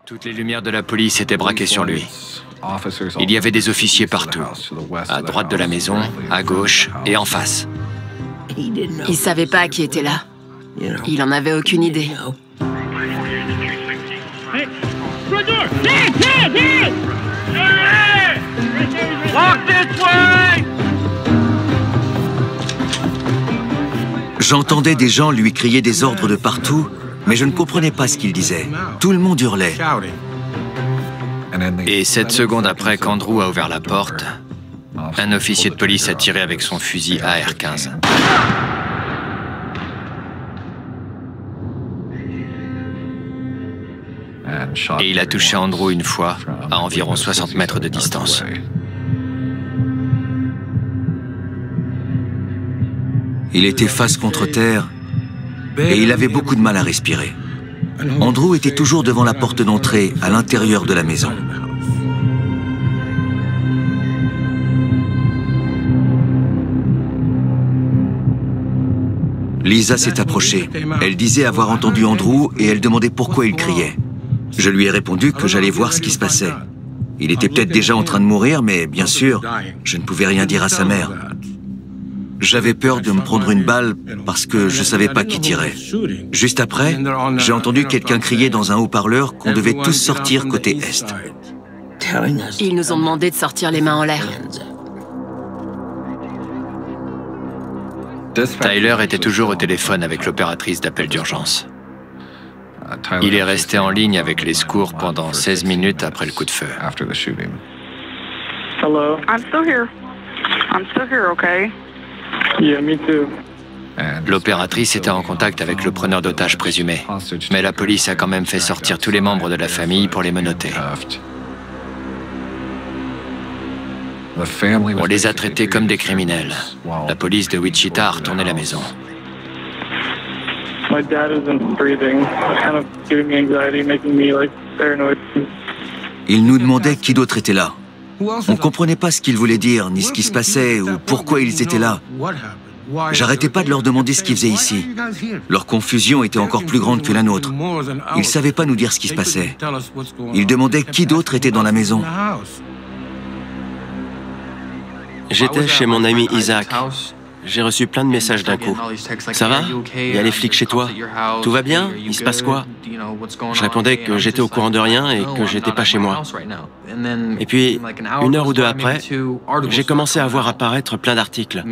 Toutes les lumières de la police étaient braquées sur lui. Il y avait des officiers partout, à droite de la maison, à gauche et en face. Il savait pas qui était là. Il en avait aucune idée. J'entendais des gens lui crier des ordres de partout, mais je ne comprenais pas ce qu'ils disaient. Tout le monde hurlait. Et 7 secondes après qu'Andrew a ouvert la porte, un officier de police a tiré avec son fusil AR-15. Et il a touché Andrew une fois, à environ 60 mètres de distance. Il était face contre terre et il avait beaucoup de mal à respirer. Andrew était toujours devant la porte d'entrée, à l'intérieur de la maison. Lisa s'est approchée. Elle disait avoir entendu Andrew et elle demandait pourquoi il criait. Je lui ai répondu que j'allais voir ce qui se passait. Il était peut-être déjà en train de mourir, mais bien sûr, je ne pouvais rien dire à sa mère. J'avais peur de me prendre une balle parce que je ne savais pas qui tirait. Juste après, j'ai entendu quelqu'un crier dans un haut-parleur qu'on devait tous sortir côté Est. Ils nous ont demandé de sortir les mains en l'air. Tyler était toujours au téléphone avec l'opératrice d'appel d'urgence. Il est resté en ligne avec les secours pendant 16 minutes après le coup de feu. Hello. I'm still here. Okay? Yeah, me too. L'opératrice était en contact avec le preneur d'otages présumé, mais la police a quand même fait sortir tous les membres de la famille pour les menotter. On les a traités comme des criminels. La police de Wichita a retourné la maison. My dad isn't breathing. It's kind of giving me anxiety, making me like paranoid. Il nous demandait qui d'autre était là. On ne comprenait pas ce qu'ils voulaient dire, ni ce qui se passait, ou pourquoi ils étaient là. J'arrêtais pas de leur demander ce qu'ils faisaient ici. Leur confusion était encore plus grande que la nôtre. Ils ne savaient pas nous dire ce qui se passait. Ils demandaient qui d'autre était dans la maison. J'étais chez mon ami Isaac. J'ai reçu plein de messages d'un coup. Ça va? Il y a les flics chez toi? Tout va bien? Il se passe quoi? Je répondais que j'étais au courant de rien et que j'étais pas chez moi. Et puis, 1 heure ou 2 après, j'ai commencé à voir apparaître plein d'articles.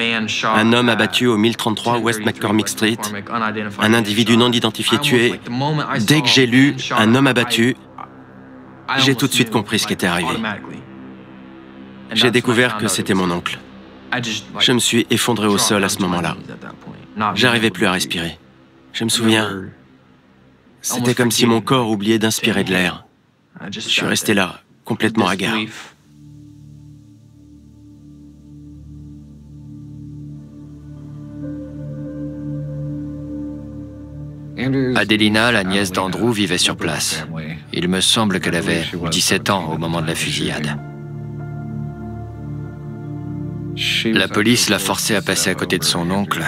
Un homme abattu au 1033 West McCormick Street, un individu non identifié tué. Dès que j'ai lu « un homme abattu », j'ai tout de suite compris ce qui était arrivé. J'ai découvert que c'était mon oncle. Je me suis effondré au sol à ce moment-là. J'arrivais plus à respirer. Je me souviens, c'était comme si mon corps oubliait d'inspirer de l'air. Je suis resté là, complètement hagard. Adelina, la nièce d'Andrew, vivait sur place. Il me semble qu'elle avait 17 ans au moment de la fusillade. La police l'a forcé à passer à côté de son oncle,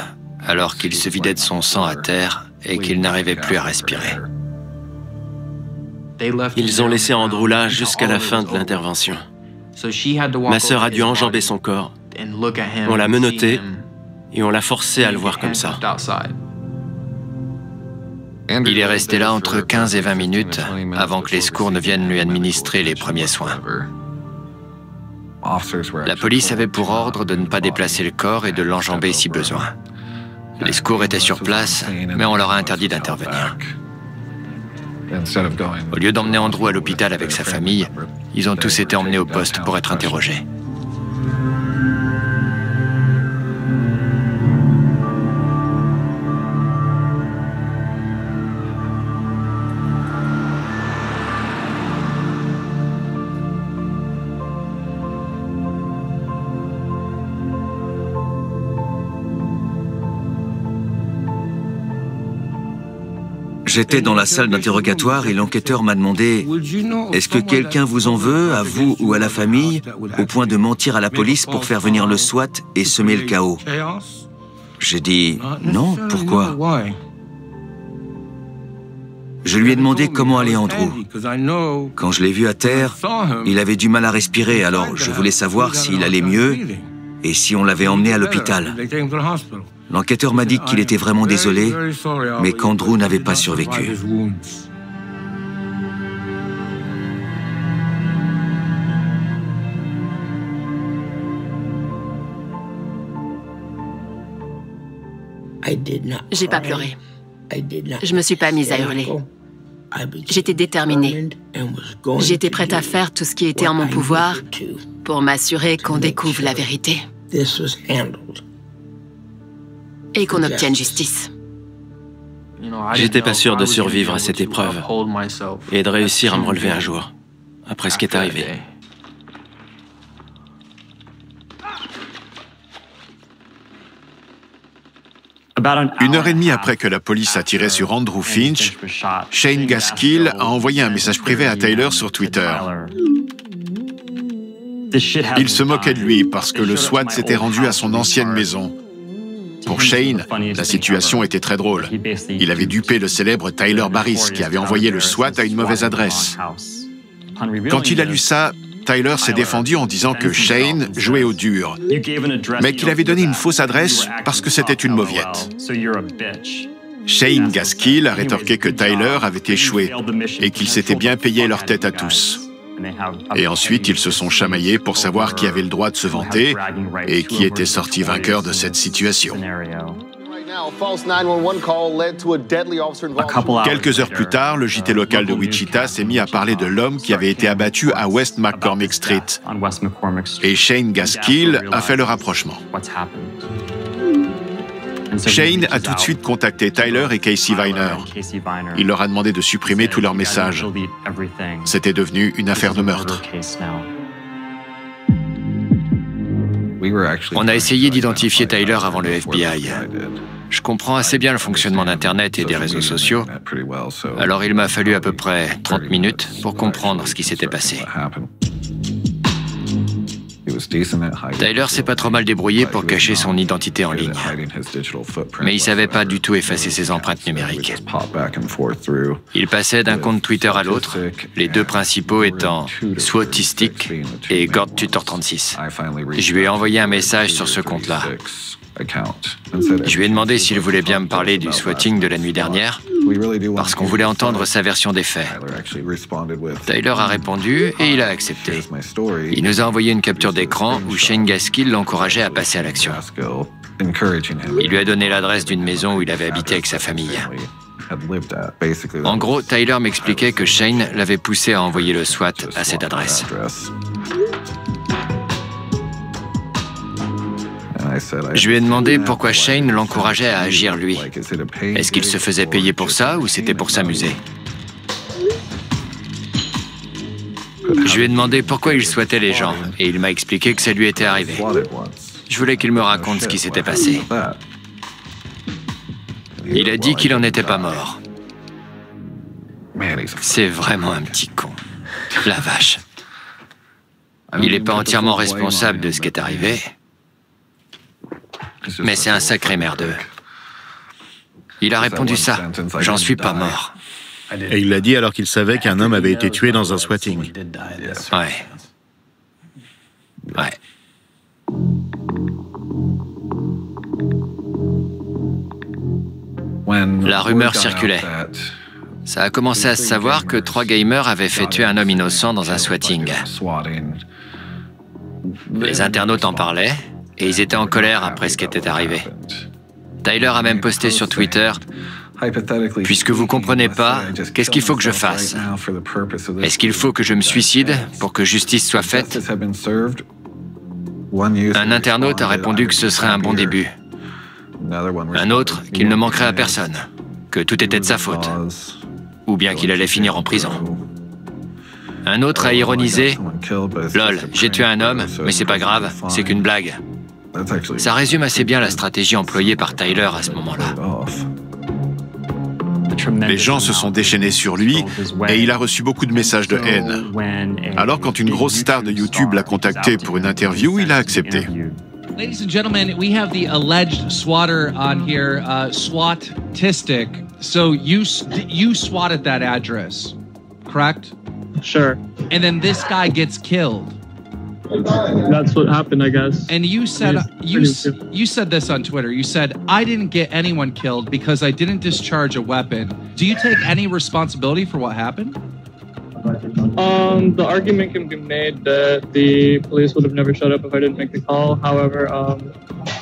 alors qu'il se vidait de son sang à terre et qu'il n'arrivait plus à respirer. Ils ont laissé Andrew là jusqu'à la fin de l'intervention. Ma sœur a dû enjamber son corps. On l'a menotté et on l'a forcé à le voir comme ça. Il est resté là entre 15 et 20 minutes avant que les secours ne viennent lui administrer les premiers soins. La police avait pour ordre de ne pas déplacer le corps et de l'enjamber si besoin. Les secours étaient sur place, mais on leur a interdit d'intervenir. Au lieu d'emmener Andrew à l'hôpital avec sa famille, ils ont tous été emmenés au poste pour être interrogés. J'étais dans la salle d'interrogatoire et l'enquêteur m'a demandé « Est-ce que quelqu'un vous en veut, à vous ou à la famille, au point de mentir à la police pour faire venir le SWAT et semer le chaos ?» J'ai dit « Non, pourquoi ?» Je lui ai demandé comment allait Andrew. Quand je l'ai vu à terre, il avait du mal à respirer, alors je voulais savoir s'il allait mieux et si on l'avait emmené à l'hôpital. L'enquêteur m'a dit qu'il était vraiment désolé, mais qu'Andrew n'avait pas survécu. J'ai pas pleuré. Je me suis pas mise à hurler. J'étais déterminée. J'étais prête à faire tout ce qui était en mon pouvoir pour m'assurer qu'on découvre la vérité et qu'on obtienne justice. J'étais pas sûr de survivre à cette épreuve et de réussir à me relever un jour, après ce qui est arrivé. Une heure et demie après que la police a tiré sur Andrew Finch, Shane Gaskill a envoyé un message privé à Tyler sur Twitter. Il se moquait de lui parce que le SWAT s'était rendu à son ancienne maison. Pour Shane, la situation était très drôle. Il avait dupé le célèbre Tyler Barris qui avait envoyé le SWAT à une mauvaise adresse. Quand il a lu ça, Tyler s'est défendu en disant que Shane jouait au dur, mais qu'il avait donné une fausse adresse parce que c'était une mauviette. Shane Gaskill a rétorqué que Tyler avait échoué et qu'il s'était bien payé leur tête à tous. Et ensuite, ils se sont chamaillés pour savoir qui avait le droit de se vanter et qui était sorti vainqueur de cette situation. Quelques heures plus tard, le JT local de Wichita s'est mis à parler de l'homme qui avait été abattu à West McCormick Street. Et Shane Gaskill a fait le rapprochement. Shane a tout de suite contacté Tyler et Casey Viner. Il leur a demandé de supprimer tous leurs messages. C'était devenu une affaire de meurtre. On a essayé d'identifier Tyler avant le FBI. Je comprends assez bien le fonctionnement d'Internet et des réseaux sociaux, alors il m'a fallu à peu près 30 minutes pour comprendre ce qui s'était passé. Tyler s'est pas trop mal débrouillé pour cacher son identité en ligne, mais il savait pas du tout effacer ses empreintes numériques. Il passait d'un compte Twitter à l'autre, les deux principaux étant SWATistic et GordTutor36. Je lui ai envoyé un message sur ce compte-là. Je lui ai demandé s'il voulait bien me parler du swatting de la nuit dernière, parce qu'on voulait entendre sa version des faits. Tyler a répondu et il a accepté. Il nous a envoyé une capture d'écran où Shane Gaskill l'encourageait à passer à l'action. Il lui a donné l'adresse d'une maison où il avait habité avec sa famille. En gros, Tyler m'expliquait que Shane l'avait poussé à envoyer le SWAT à cette adresse. Je lui ai demandé pourquoi Shane l'encourageait à agir lui. Est-ce qu'il se faisait payer pour ça ou c'était pour s'amuser? Je lui ai demandé pourquoi il souhaitait les gens et il m'a expliqué que ça lui était arrivé. Je voulais qu'il me raconte ce qui s'était passé. Il a dit qu'il n'en était pas mort. C'est vraiment un petit con. La vache. Il n'est pas entièrement responsable de ce qui est arrivé. Mais c'est un sacré merdeux. Il a répondu ça. J'en suis pas mort. Et il l'a dit alors qu'il savait qu'un homme avait été tué dans un swatting. Ouais. Ouais. La rumeur circulait. Ça a commencé à se savoir que 3 gamers avaient fait tuer un homme innocent dans un swatting. Les internautes en parlaient. Et ils étaient en colère après ce qui était arrivé. Tyler a même posté sur Twitter « Puisque vous comprenez pas, qu'est-ce qu'il faut que je fasse? Est-ce qu'il faut que je me suicide pour que justice soit faite ?» Un internaute a répondu que ce serait un bon début. Un autre qu'il ne manquerait à personne, que tout était de sa faute, ou bien qu'il allait finir en prison. Un autre a ironisé « Lol, j'ai tué un homme, mais c'est pas grave, c'est qu'une blague. » Ça résume assez bien la stratégie employée par Tyler à ce moment-là. Les gens se sont déchaînés sur lui et il a reçu beaucoup de messages de haine. Alors quand une grosse star de YouTube l'a contacté pour une interview, il a accepté. Ladies and gentlemen, we have the alleged swatter on here, SWATistic. So you swatted that address, correct? Sure. And then this guy gets killed. That's what happened, I guess. And you said you said this on Twitter. You said, "I didn't get anyone killed because I didn't discharge a weapon." Do you take any responsibility for what happened? The argument can be made that the police would have never showed up if I didn't make the call. However,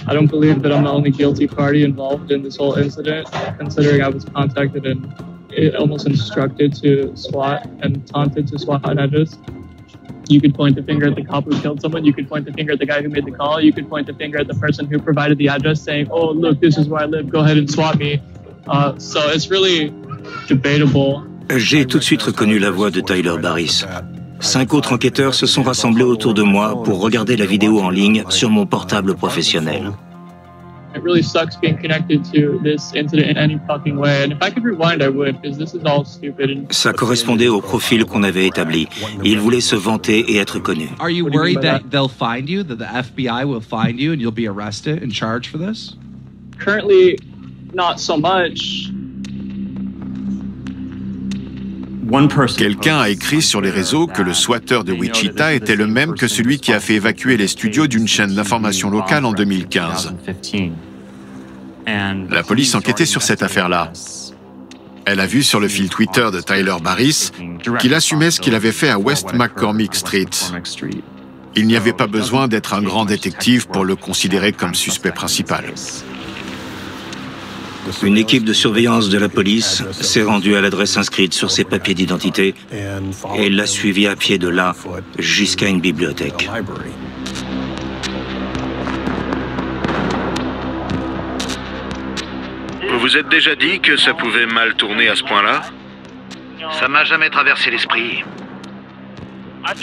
I don't believe that I'm the only guilty party involved in this whole incident, considering I was contacted and almost instructed to SWAT and taunted to SWAT an address. You could point the finger at the cop who killed someone. You could point the finger at the guy who made the call. You could point the finger at the person who provided the address saying, "Oh, look, this is where I live. Go ahead and SWAT me." So it's really debatable. J'ai tout de suite reconnu la voix de Tyler Barris. 5 autres enquêteurs se sont rassemblés autour de moi pour regarder la vidéo en ligne sur mon portable professionnel. It really sucks being connected to this incident in any fucking way. And if I could rewind, I would, because this is all stupid. Ça correspondait au profil qu'on avait établi. Il voulait se vanter et être connu. Are you worried that they'll find you, that the FBI will find you and you'll be arrested and charged for this? Currently, not so much. Quelqu'un a écrit sur les réseaux que le squatteur de Wichita était le même que celui qui a fait évacuer les studios d'une chaîne d'information locale en 2015. La police enquêtait sur cette affaire-là. Elle a vu sur le fil Twitter de Tyler Barris qu'il assumait ce qu'il avait fait à West McCormick Street. Il n'y avait pas besoin d'être un grand détective pour le considérer comme suspect principal. Une équipe de surveillance de la police s'est rendue à l'adresse inscrite sur ses papiers d'identité et l'a suivi à pied de là jusqu'à une bibliothèque. Vous vous êtes déjà dit que ça pouvait mal tourner à ce point-là? Ça m'a jamais traversé l'esprit.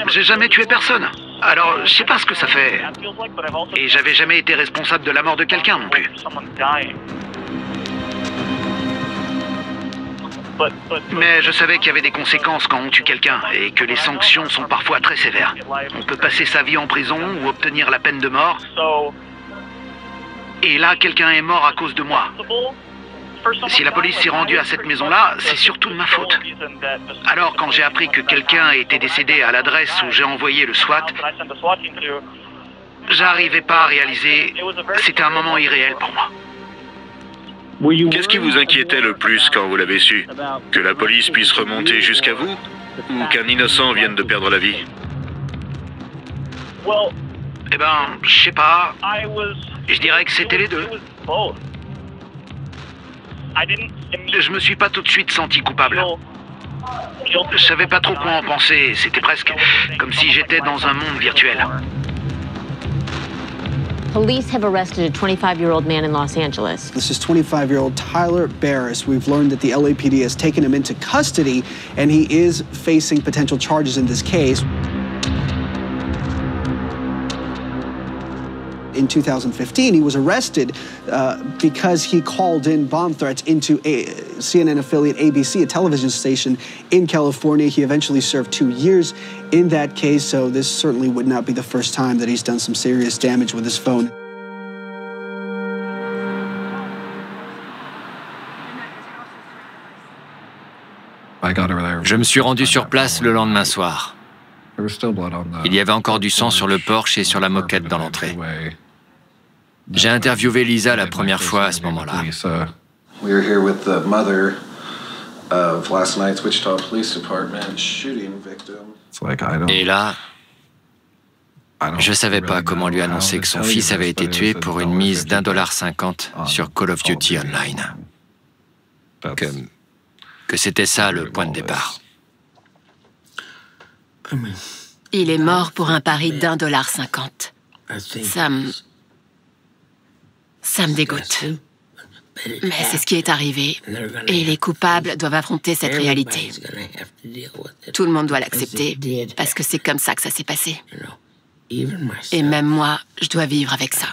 J'ai jamais tué personne. Alors, je sais pas ce que ça fait. Et j'avais jamais été responsable de la mort de quelqu'un non plus. Mais je savais qu'il y avait des conséquences quand on tue quelqu'un et que les sanctions sont parfois très sévères. On peut passer sa vie en prison ou obtenir la peine de mort. Et là, quelqu'un est mort à cause de moi. Si la police s'est rendue à cette maison-là, c'est surtout de ma faute. Alors, quand j'ai appris que quelqu'un était décédé à l'adresse où j'ai envoyé le SWAT, j'arrivais pas à réaliser. C'était un moment irréel pour moi. Qu'est-ce qui vous inquiétait le plus quand vous l'avez su? Que la police puisse remonter jusqu'à vous? Ou qu'un innocent vienne de perdre la vie? Eh ben, je sais pas. Je dirais que c'était les deux. Je me suis pas tout de suite senti coupable. Je savais pas trop quoi en penser. C'était presque comme si j'étais dans un monde virtuel. Police have arrested a 25-year-old man in Los Angeles. This is 25-year-old Tyler Barris. We've learned that the LAPD has taken him into custody, and he is facing potential charges in this case. In 2015, he was arrested because he called in bomb threats into a CNN affiliate ABC, a television station in California. He eventually served 2 years in that case, so this certainly would not be the first time that he's done some serious damage with his phone. Je me suis rendu sur place le lendemain soir. Il y avait encore du sang sur le porche et sur la moquette dans l'entrée. J'ai interviewé Lisa la première fois à ce moment-là. Et là, je savais pas comment lui annoncer que son fils avait été tué pour une mise d'1,50 $ sur Call of Duty Online. Que c'était ça le point de départ. Il est mort pour un pari d'1,50 $. Ça me dégoûte. Mais c'est ce qui est arrivé. Et les coupables doivent affronter cette réalité. Tout le monde doit l'accepter, parce que c'est comme ça que ça s'est passé. Et même moi, je dois vivre avec ça.